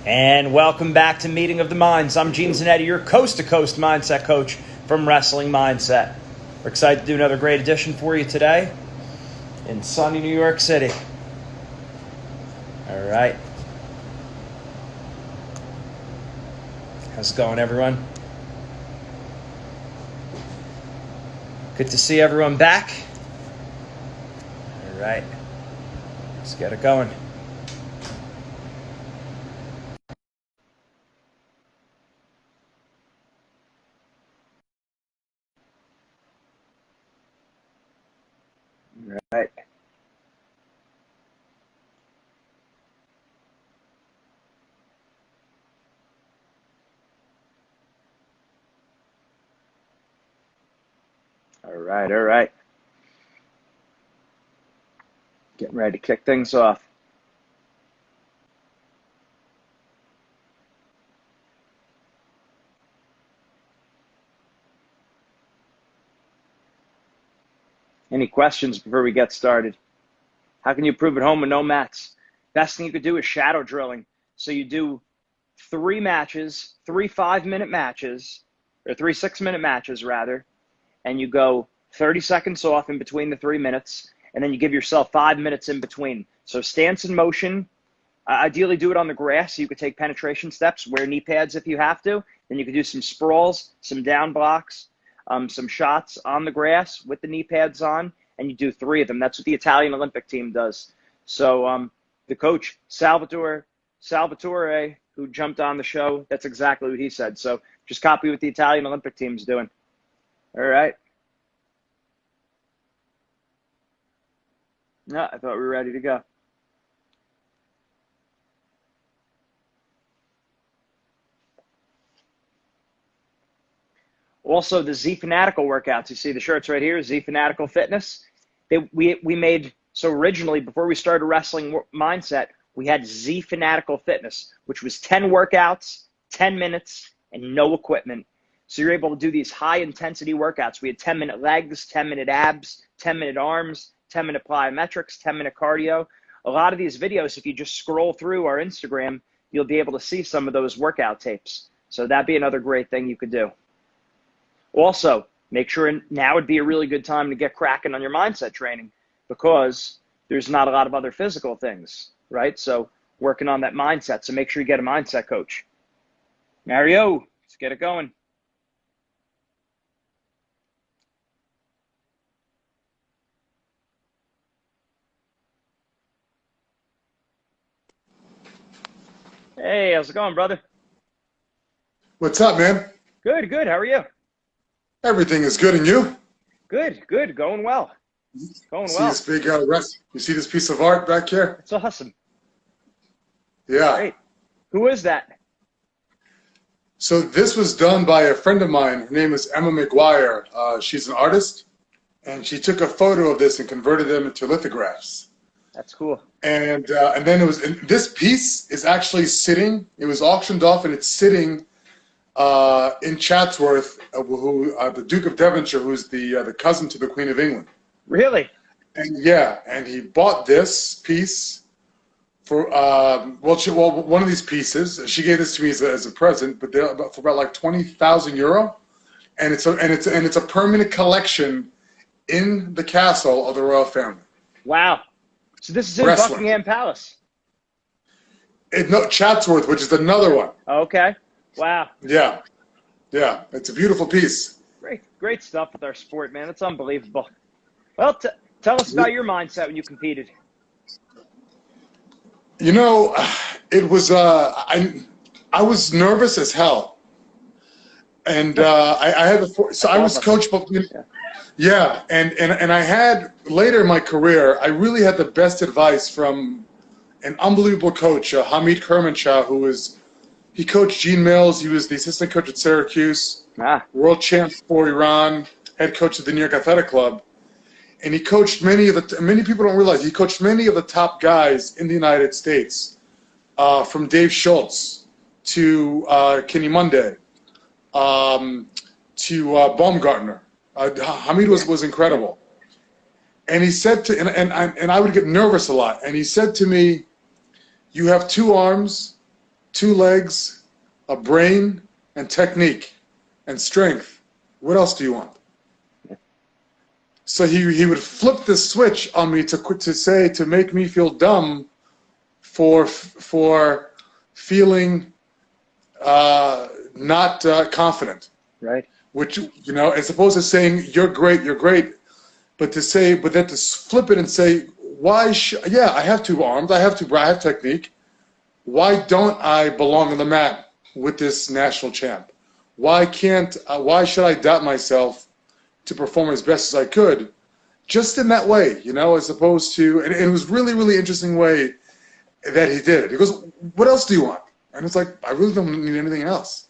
And welcome back to Meeting of the Minds. I'm Gene Zanetti, your coast-to-coast mindset coach from Wrestling Mindset. We're excited to do another great edition for you today in sunny New York City. All right. How's it going, everyone? Good to see everyone back. All right. Let's get it going. Right. All right. Getting ready to kick things off. Any questions before we get started? How can you improve at home with no mats? Best thing you could do is shadow drilling. So you do 3 matches, 3 5-minute matches, or 3 6-minute matches rather, and you go 30 seconds off in between the 3 minutes, and then you give yourself 5 minutes in between. So stance and motion, ideally do it on the grass so you could take penetration steps, wear knee pads if you have to. Then you could do some sprawls, some down blocks, some shots on the grass with the knee pads on, and you do 3 of them. That's what the Italian Olympic team does. So the coach, Salvatore, who jumped on the show, that's exactly what he said. So just copy what the Italian Olympic team's doing. All right. No, I thought we were ready to go. Also, the Z Fanatical workouts. You see the shirts right here, Z Fanatical Fitness. We made, so originally, before we started Wrestling Mindset, we had Z Fanatical Fitness, which was 10 workouts, 10 minutes, and no equipment. So you're able to do these high-intensity workouts. We had 10-minute legs, 10-minute abs, 10-minute arms, 10-minute plyometrics, 10-minute cardio. A lot of these videos, if you just scroll through our Instagram, you'll be able to see some of those workout tapes. So that'd be another great thing you could do. Also, make sure now would be a really good time to get cracking on your mindset training because there's not a lot of other physical things, right? So working on that mindset. So make sure you get a mindset coach. Mario, let's get it going. Hey, how's it going, brother? What's up, man? Good. How are you? Everything is good, and you? Good. Going well. You see this piece of art back here? It's awesome. Yeah. Great. Who is that? So this was done by a friend of mine. Her name is Emma McGuire. She's an artist, and she took a photo of this and converted them into lithographs. That's cool. And then this piece is actually sitting. It was auctioned off, and it's sitting in Chatsworth, the Duke of Devonshire, who's the cousin to the Queen of England. Really? And he bought this piece for one of these pieces. She gave this to me as a present, but they're for about like 20,000 euro, and it's a permanent collection in the castle of the royal family. Wow! So this is in Buckingham Palace. No, Chatsworth, which is another one. Okay. Wow. Yeah, it's a beautiful piece. Great stuff with our sport, man. It's unbelievable. Well, tell us about your mindset when you competed. You know, it was I was nervous as hell, and I had I was coached. Yeah, and I had later in my career, I really had the best advice from an unbelievable coach, Hamid Kermanshah, he coached Gene Mills. He was the assistant coach at Syracuse, world champ for Iran, head coach of the New York Athletic Club. And he coached many people don't realize, he coached many of the top guys in the United States, from Dave Schultz to Kenny Monday, to Baumgartner. Hamid was incredible. And he said to, and I would get nervous a lot. And he said to me, you have 2 arms, 2 legs, a brain, and technique, and strength. What else do you want? So he would flip the switch on me to make me feel dumb for feeling not confident. Right. Which, you know, as opposed to saying you're great, but then to flip it and say, yeah, I have 2 arms, I have technique. Why don't I belong on the mat with this national champ? Why should I doubt myself to perform as best as I could? Just in that way, you know, as opposed to, and it was really, really interesting way that he did it. He goes, what else do you want? And it's like, I really don't need anything else.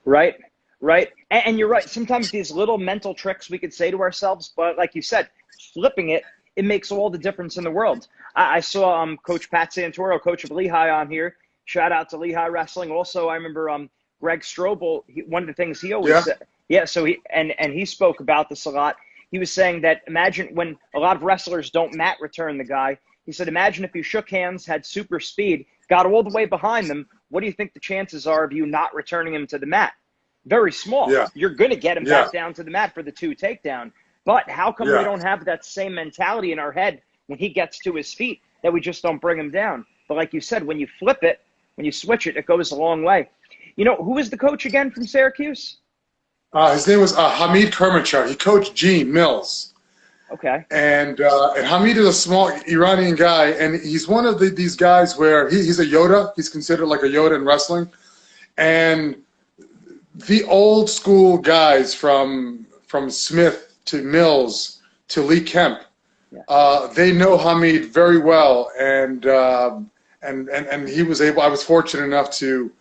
Right, right. And you're right. Sometimes these little mental tricks we could say to ourselves, but like you said, flipping it, it makes all the difference in the world. I saw Coach Pat Santoro, coach of Lehigh, on here. Shout out to Lehigh Wrestling. Also, I remember Greg Strobel, one of the things he always said. Yeah, so he spoke about this a lot. He was saying that imagine when a lot of wrestlers don't mat return the guy. He said, imagine if you shook hands, had super speed, got all the way behind them. What do you think the chances are of you not returning him to the mat? Very small. Yeah. You're going to get him back down to the mat for the 2 takedown. But how come we don't have that same mentality in our head when he gets to his feet that we just don't bring him down? But like you said, when you flip it, when you switch it, it goes a long way. You know, who was the coach again from Syracuse? His name was Hamid Kermanchar. He coached Gene Mills. Okay. And Hamid is a small Iranian guy, and he's one of these guys where he's a Yoda. He's considered like a Yoda in wrestling. And the old school guys from Smith to Mills to Lee Kemp, they know Hamid very well, and he was able. I was fortunate enough to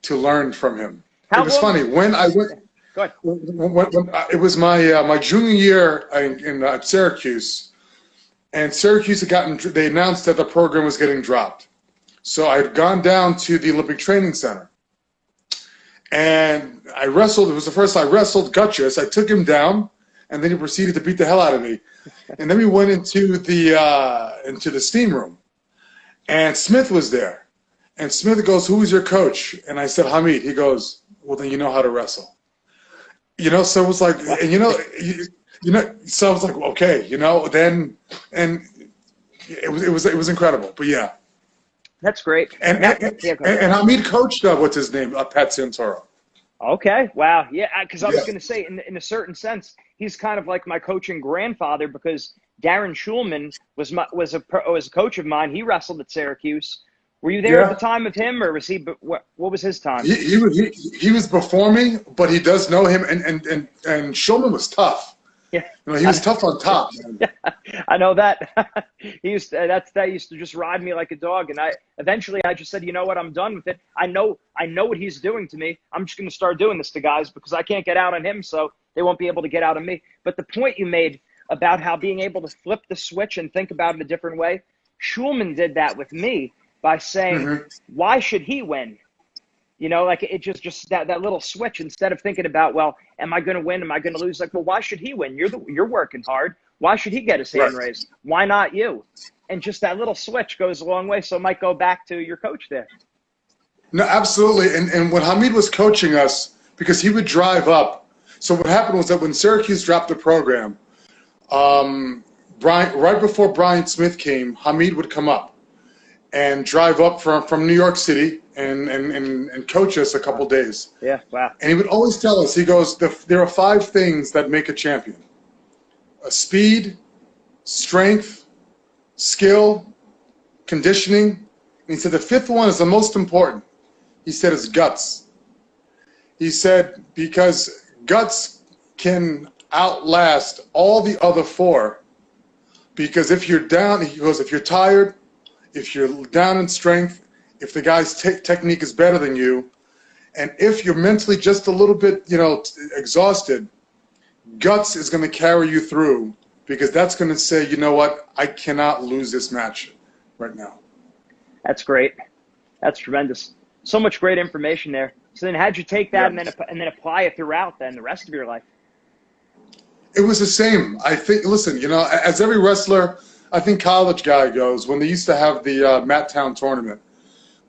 learn from him. It was funny when I went. Go ahead. When it was my junior year in Syracuse, and Syracuse they announced that the program was getting dropped. So I had gone down to the Olympic Training Center, and I wrestled. It was the first I wrestled Gutierrez. I took him down, and then he proceeded to beat the hell out of me. And then we went into the steam room, and Smith was there. And Smith goes, "Who is your coach?" And I said, "Hamid." He goes, "Well, then you know how to wrestle." You know, so it was like, and so I was like, okay, you know, then, and it was incredible, but yeah. That's great. And Hamid coached, what's his name, Pat Santoro. Okay, wow, yeah, because I was going to say, in a certain sense, he's kind of like my coaching grandfather, because Darren Schulman was a coach of mine. He wrestled at Syracuse. Were you there at the time of him, or was he? What was his time? He was before me, but he does know him, and Schulman was tough. Yeah, you know, he was tough on top. I know that. He used to just ride me like a dog, and eventually I just said, you know what, I'm done with it. I know what he's doing to me. I'm just going to start doing this to guys because I can't get out on him, so they won't be able to get out on me. But the point you made about how being able to flip the switch and think about it a different way, Schulman did that with me by saying, why should he win? You know, like it just that little switch, instead of thinking about, well, am I going to win? Am I going to lose? Like, well, why should he win? You're working hard. Why should he get his hand raised? Why not you? And just that little switch goes a long way. So it might go back to your coach there. No, absolutely. And when Hamid was coaching us, because he would drive up. So what happened was that when Syracuse dropped the program, right before Brian Smith came, Hamid would come up and drive up from New York City and coach us a couple days. Yeah, wow. And he would always tell us, he goes, there are 5 things that make a champion. Speed, strength, skill, conditioning. And he said the 5th one is the most important. He said it's guts. He said because guts can outlast all the other 4. Because if you're down, he goes, if you're tired, if you're down in strength, if the guy's technique is better than you, and if you're mentally just a little bit, exhausted, guts is going to carry you through, because that's going to say, you know what, I cannot lose this match right now. That's great. That's tremendous. So much great information there. So then how'd you take that and then apply it throughout then the rest of your life? It was the same. I think, listen, as every wrestler, I think college guy goes, when they used to have the Matt Town tournament,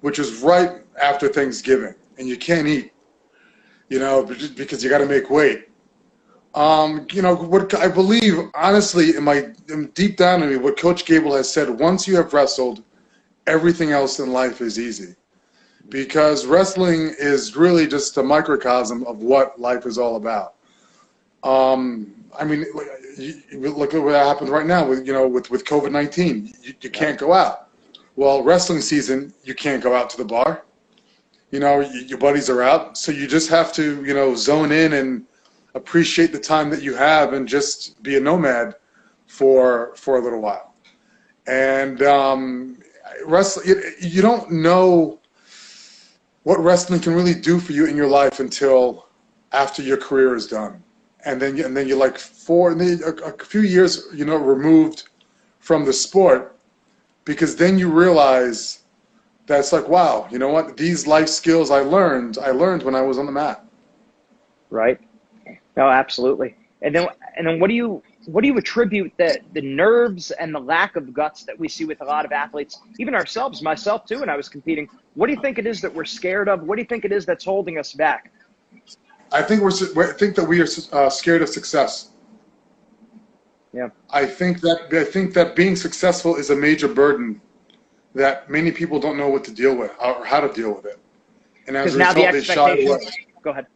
which is right after Thanksgiving, and you can't eat, because you got to make weight. What I believe, honestly, deep down in me, what Coach Gable has said, once you have wrestled, everything else in life is easy. Because wrestling is really just a microcosm of what life is all about. Look at what happened right now with COVID-19. You can't go out. Well, wrestling season, you can't go out to the bar. Your buddies are out, so you just have to, zone in and appreciate the time that you have and just be a nomad for a little while. And wrestling, you don't know what wrestling can really do for you in your life until after your career is done. And then you're like a few years, removed from the sport, because then you realize that's like, wow, you know what? These life skills I learned when I was on the mat. Right. No, absolutely. And then what do you attribute the nerves and the lack of guts that we see with a lot of athletes, even ourselves, myself too, when I was competing? What do you think it is that we're scared of? What do you think it is that's holding us back? I think that we are scared of success. Yeah. I think that being successful is a major burden that many people don't know what to deal with or how to deal with it. And as a result, they shy away. Go ahead.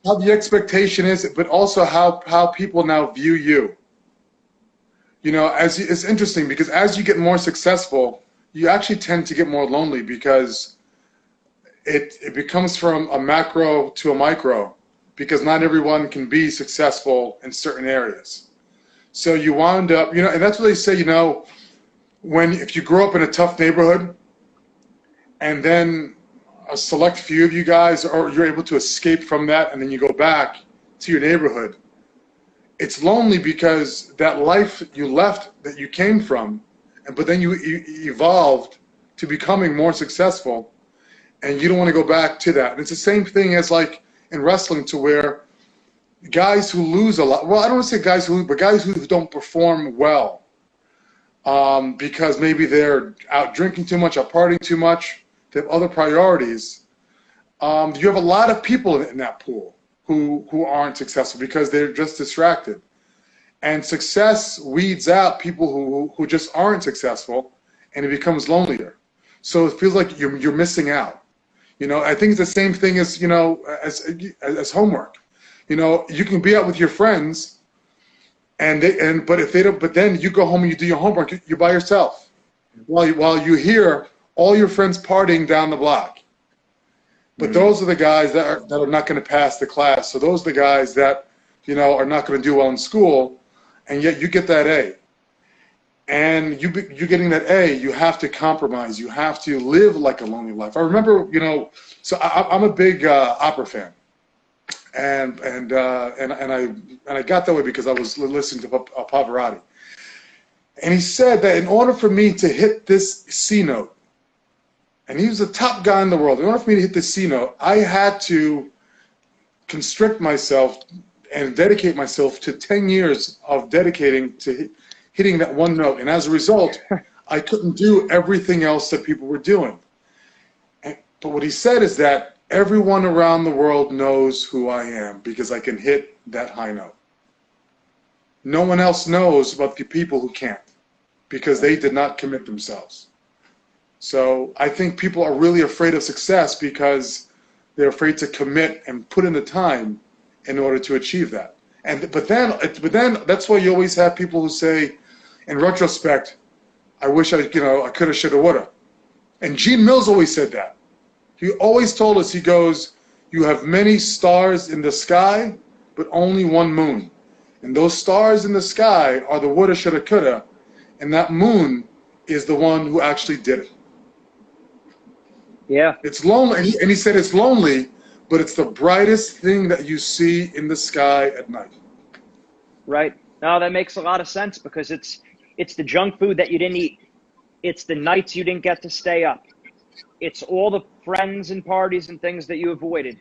How the expectation is, but also how people now view you. It's interesting because as you get more successful, you actually tend to get more lonely because it becomes from a macro to a micro, because not everyone can be successful in certain areas. So you wound up, and that's what they say, if you grow up in a tough neighborhood and then a select few of you guys, or you're able to escape from that and then you go back to your neighborhood, it's lonely because that life you left that you came from, but then you evolved to becoming more successful, and you don't want to go back to that. And it's the same thing as like in wrestling, to where guys who lose a lot, well, I don't want to say guys who lose, but guys who don't perform well, because maybe they're out drinking too much, out partying too much, they have other priorities. You have a lot of people in that pool who aren't successful because they're just distracted. And success weeds out people who just aren't successful, and it becomes lonelier. So it feels like you're missing out. I think it's the same thing as as homework. You can be out with your friends, but then you go home and you do your homework. You're by yourself, while you hear all your friends partying down the block. But those are the guys that are not going to pass the class. So those are the guys that are not going to do well in school, and yet you get that A. And you're getting that A, you have to compromise. You have to live like a lonely life. I remember, so I'm a big opera fan, and I got that way because I was listening to Pavarotti, and he said that in order for me to hit this C note, and he was the top guy in the world, in order for me to hit this C note, I had to constrict myself and dedicate myself to 10 years of dedicating to hitting that one note. And as a result, I couldn't do everything else that people were doing. But what he said is that everyone around the world knows who I am because I can hit that high note. No one else knows about the people who can't, because they did not commit themselves. So I think people are really afraid of success because they're afraid to commit and put in the time in order to achieve that. But then that's why you always have people who say, in retrospect, I wish I coulda, shoulda, woulda. And Gene Mills always said that. He always told us, he goes, you have many stars in the sky, but only one moon. And those stars in the sky are the woulda, shoulda, coulda, and that moon is the one who actually did it. Yeah. It's lonely, and he said it's lonely, but it's the brightest thing that you see in the sky at night. Right. No, that makes a lot of sense, because it's the junk food that you didn't eat. It's the nights you didn't get to stay up. It's all the friends and parties and things that you avoided.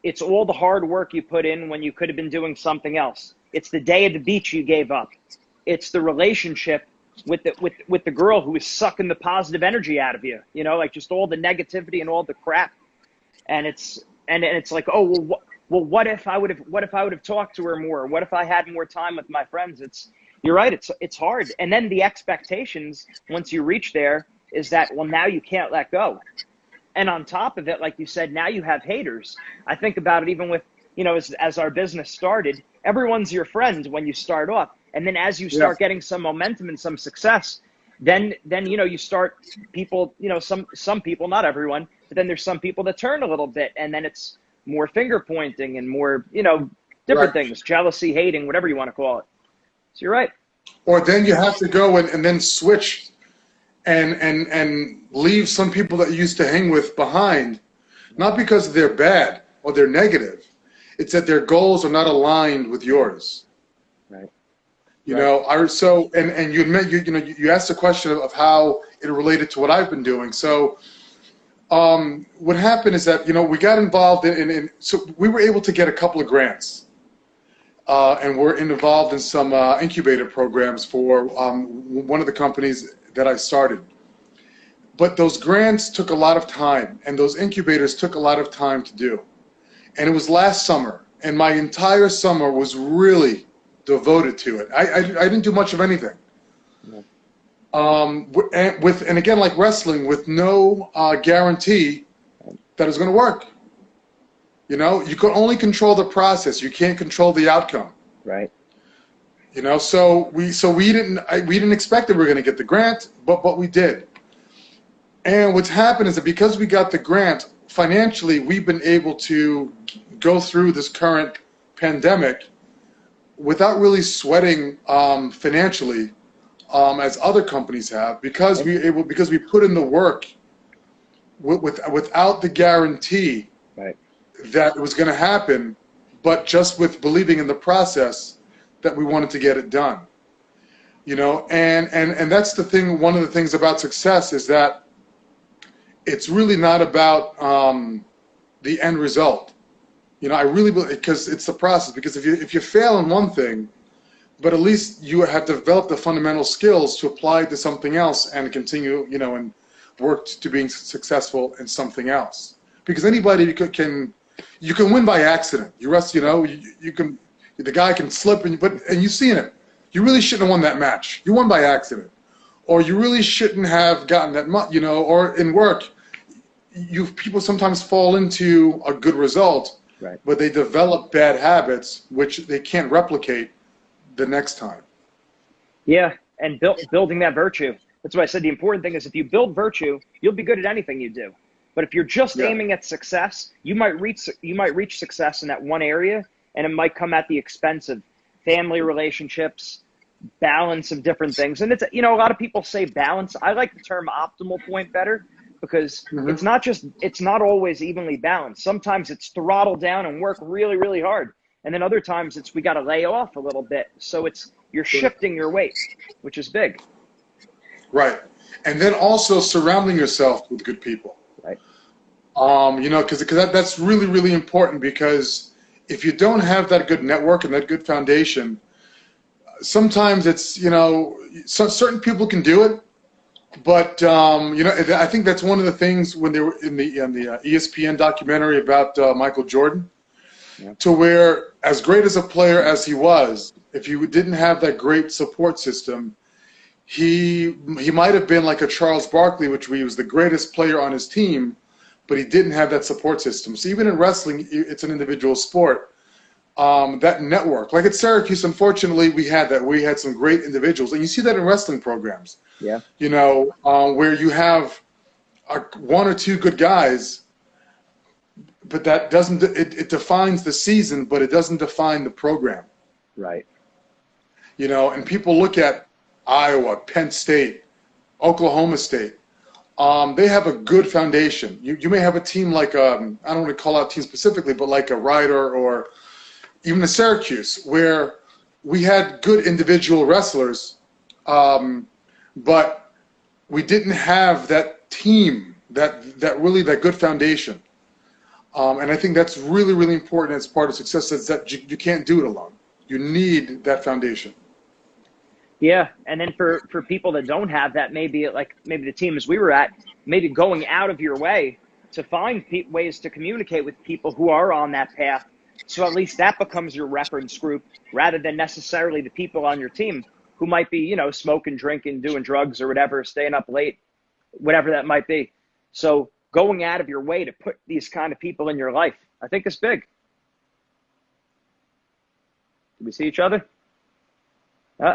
It's all the hard work you put in when you could have been doing something else. It's the day at the beach you gave up. It's the relationship with the girl who is sucking the positive energy out of you, you know, like just all the negativity and all the crap. And it's like, oh, what if I would have talked to her more? What if I had more time with my friends? You're right. It's hard. And then the expectations, once you reach there, is that, well, now you can't let go. And on top of it, like you said, now you have haters. I think about it even with, you know, as our business started, everyone's your friend when you start off. And then as you start getting some momentum and some success, then, you know, you start people, you know, some people, not everyone, but then there's some people that turn a little bit, and then it's more finger pointing and more, you know, different things, jealousy, hating, whatever you want to call it. So you're right. Or then you have to go and then switch and leave some people that you used to hang with behind, not because they're bad or they're negative. It's that their goals are not aligned with yours. Right. You know, and you admit, you asked the question of how it related to what I've been doing. So what happened is that, you know, we got involved so we were able to get a couple of grants. And we're involved in some incubator programs for one of the companies that I started. But those grants took a lot of time, and those incubators took a lot of time to do. And it was last summer, and my entire summer was really devoted to it. I didn't do much of anything. No. And again, like wrestling, with no guarantee that it's going to work. You know, you can only control the process. You can't control the outcome. Right. You know, so we didn't expect that we were going to get the grant, but we did. And what's happened is that because we got the grant, financially, we've been able to go through this current pandemic without really sweating financially as other companies have, because we put in the work without the guarantee. Right. That it was going to happen, but just with believing in the process that we wanted to get it done. You know, and that's the thing. One of the things about success is that it's really not about the end result. You know, I really believe, because it's the process. Because if you fail in one thing, but at least you have developed the fundamental skills to apply to something else and continue, you know, and work to being successful in something else. Because anybody you can win by accident. You know, the guy can slip, and you've seen it. You really shouldn't have won that match. You won by accident. Or you really shouldn't have gotten that much, you know, or in work, people sometimes fall into a good result, right, but they develop bad habits, which they can't replicate the next time. Yeah, and building that virtue. That's why I said the important thing is, if you build virtue, you'll be good at anything you do. But if you're just aiming at success, you might reach success in that one area, and it might come at the expense of family relationships, balance of different things. And it's, you know, a lot of people say balance. I like the term optimal point better, because it's not always evenly balanced. Sometimes it's throttle down and work really, really hard. And then other times we got to lay off a little bit. So you're shifting your weight, which is big. Right. And then also surrounding yourself with good people. Right. You know, because that's really, really important, because if you don't have that good network and that good foundation, sometimes it's, you know, certain people can do it, but you know, I think that's one of the things when they were in the ESPN documentary about Michael Jordan, to where, as great as a player as he was, if you didn't have that great support system, he might have been like a Charles Barkley, which he was the greatest player on his team, but he didn't have that support system. So even in wrestling, it's an individual sport. That network, like at Syracuse, unfortunately, we had that. We had some great individuals, and you see that in wrestling programs. Yeah. You know, where you have one or two good guys, but that doesn't. It defines the season, but it doesn't define the program. Right. You know, and people look at Iowa, Penn State, Oklahoma State. They have a good foundation. You may have a team like I don't want to call out teams specifically, but like a Ryder or even a Syracuse, where we had good individual wrestlers, but we didn't have that team, that good foundation. And I think that's really, really important as part of success, is that you can't do it alone. You need that foundation. Yeah, and then for people that don't have that, maybe like maybe the teams we were at, maybe going out of your way to find ways to communicate with people who are on that path. So at least that becomes your reference group rather than necessarily the people on your team who might be, you know, smoking, drinking, doing drugs or whatever, staying up late, whatever that might be. So going out of your way to put these kind of people in your life, I think is big. Do we see each other? Do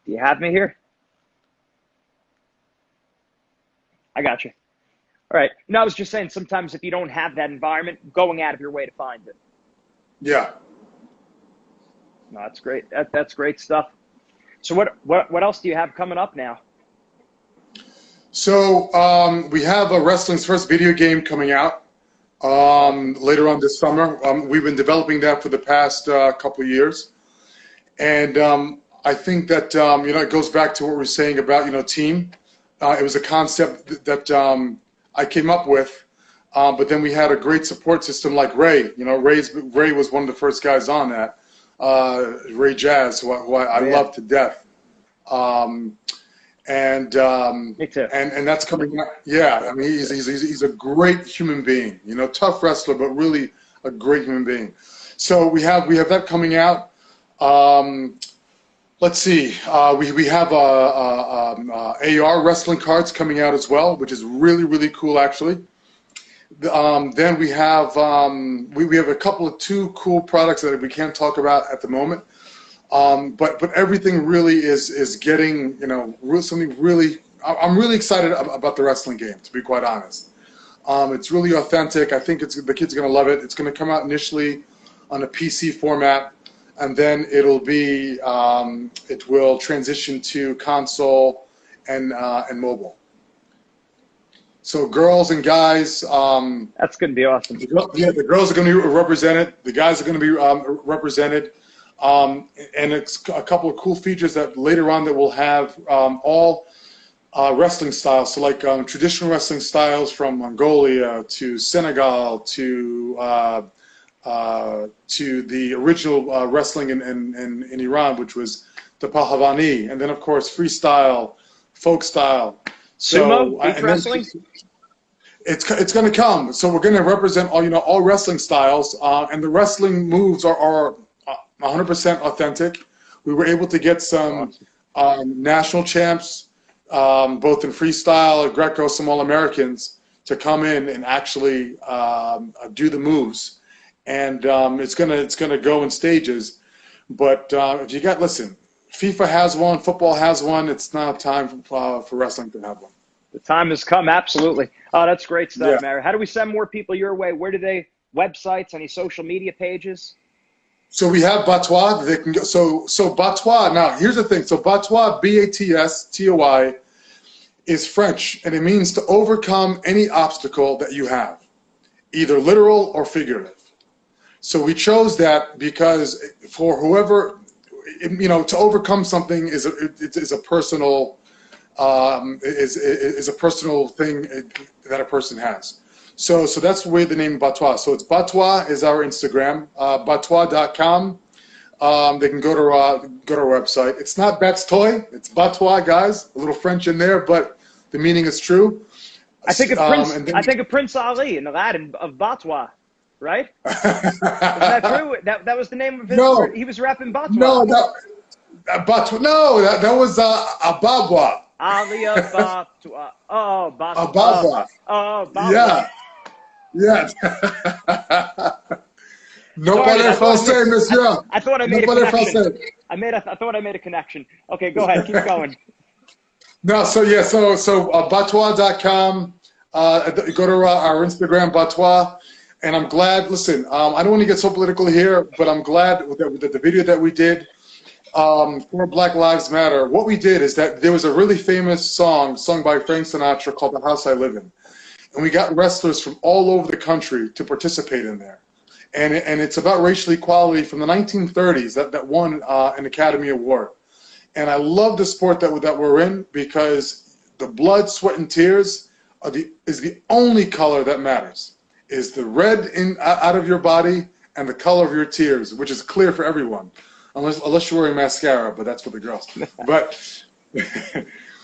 you have me here? I got you. All right. No, I was just saying sometimes if you don't have that environment, going out of your way to find it. Yeah. No, that's great. That's great stuff. So what else do you have coming up now? So we have a Wrestling's first video game coming out later on this summer. We've been developing that for the past couple of years. And I think that, you know, it goes back to what we were saying about, you know, team. It was a concept that I came up with, but then we had a great support system like Ray. You know, Ray was one of the first guys on that. Ray Jazz, who I love to death. Me too. And that's coming out. Yeah, I mean, he's a great human being. You know, tough wrestler, but really a great human being. So we have that coming out. Let's see. We have AR wrestling cards coming out as well, which is really cool actually. Then we have we have a couple of two cool products that we can't talk about at the moment. But everything really is getting, you know, something really. I'm really excited about the wrestling game, to be quite honest. It's really authentic. I think the kids are going to love it. It's going to come out initially on a PC format, and then it'll be it will transition to console and mobile. So girls and guys. That's going to be awesome. The girls are going to be represented. The guys are going to be represented. And it's a couple of cool features that later on that will have all wrestling styles. So like traditional wrestling styles from Mongolia to Senegal to the original wrestling in Iran, which was the Pahavani, and then of course freestyle, folk style. Sumo, beach wrestling. It's going to come. So we're going to represent all wrestling styles, and the wrestling moves are 100% authentic. We were able to get some national champs, both in freestyle, Greco, some All-Americans, to come in and actually do the moves. And it's gonna go in stages. But if you listen, FIFA has one, football has one. It's now time for wrestling to have one. The time has come, absolutely. Oh, that's great stuff, Mary. How do we send more people your way? Where do they, websites, any social media pages? So we have BATS-TOI. They can go. So BATS-TOI. Now here's the thing. So BATS-TOI, BATS-TOI, is French, and it means to overcome any obstacle that you have, either literal or figurative. So we chose that because for whoever, to overcome something is a personal is a personal thing that a person has. So that's the way the name BATS-TOI. So it's BATS-TOI is our Instagram, BATS-TOI.com. They can go to our website. It's not BATS-TOI, it's BATS-TOI, guys. A little French in there, but the meaning is true. I think of Prince Ali in Aladdin of BATS-TOI, right? Isn't that true? That was the name of his. No, he was rapping BATS-TOI. No, that was Ababwa. Ali of BATS-TOI. Oh, BATS-TOI. Ababwa. Oh, BATS-TOI. Yeah. Yes. No parler français, monsieur. I thought I made a connection. I thought I made a connection. Okay, go ahead. Keep going. No, so BATS-TOI.com. Go to our Instagram, BATS-TOI. And I'm glad, listen, I don't want to get so political here, but I'm glad that the video that we did for Black Lives Matter, what we did is that there was a really famous song sung by Frank Sinatra called The House I Live In. And we got wrestlers from all over the country to participate in there. And it's about racial equality from the 1930s that won an Academy Award. And I love the sport that we're in because the blood, sweat, and tears is the only color that matters. Is the red out of your body and the color of your tears, which is clear for everyone. unless you're wearing mascara, but that's for the girls. But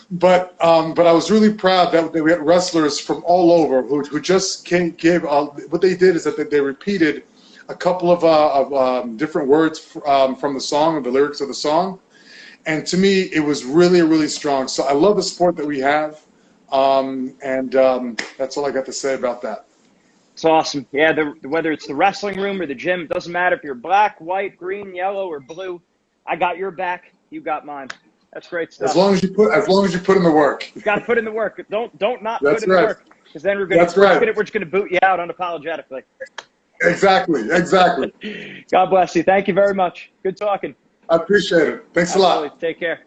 but I was really proud that we had wrestlers from all over who just gave. What they did is that they repeated a couple of different words from the song, the lyrics of the song, and to me it was really, really strong. So I love the sport that we have, and that's all I got to say about that. It's awesome. Yeah, whether it's the wrestling room or the gym, it doesn't matter if you're black, white, green, yellow, or blue. I got your back. You got mine. That's great stuff. As long as you put in the work. You got to put in the work. Don't not That's put in right. the work, because then we're just gonna boot you out unapologetically. Exactly. God bless you. Thank you very much. Good talking. I appreciate it. Thanks a lot. Take care.